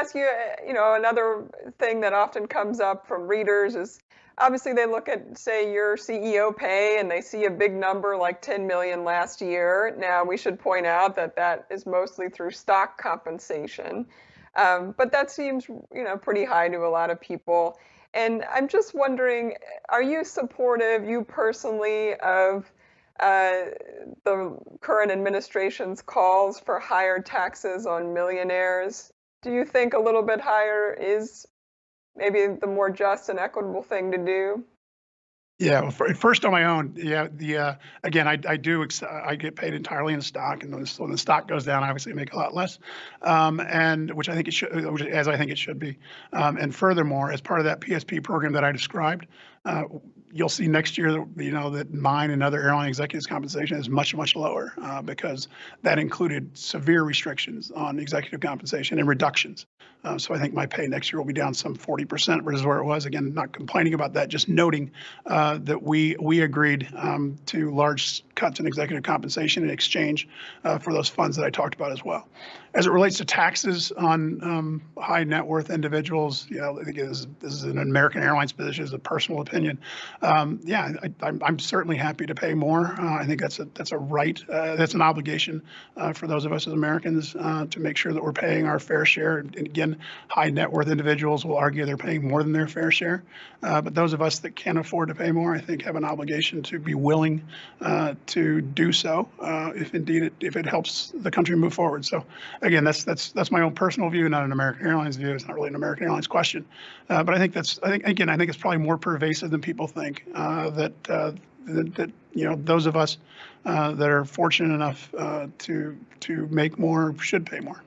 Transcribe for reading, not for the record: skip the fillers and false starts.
ask you, another thing that often comes up from readers is obviously they look at, say, your CEO pay and they see a big number like 10 million last year. Now, we should point out that that is mostly through stock compensation. But that seems, pretty high to a lot of people. And I'm just wondering, are you supportive, you personally, of uh, the current administration's calls for higher taxes on millionaires? Do you think a little bit higher is maybe the more just and equitable thing to do? Yeah, well, first on my own, yeah, again, I get paid entirely in stock, and when the stock goes down, obviously I make a lot less, and which I think it should, as I think it should be. And furthermore, as part of that PSP program that I described, uh, you'll see next year that, that mine and other airline executives' compensation is much, much lower, because that included severe restrictions on executive compensation and reductions. So I think my pay next year will be down some 40% versus where it was. Again, not complaining about that, just noting that we agreed to large cuts in executive compensation in exchange for those funds that I talked about as well. As it relates to taxes on high net worth individuals, I think this is an American Airlines position, is a personal opinion. Yeah, I'm certainly happy to pay more. I think that's a right, that's an obligation for those of us as Americans to make sure that we're paying our fair share. And again, high net worth individuals will argue they're paying more than their fair share, but those of us that can't afford to pay more, I think, have an obligation to be willing to do so if it helps the country move forward. So again, that's my own personal view, not an American Airlines view. It's not really an American Airlines question, but I think I think it's probably more pervasive than people think. That those of us that are fortunate enough to make more should pay more.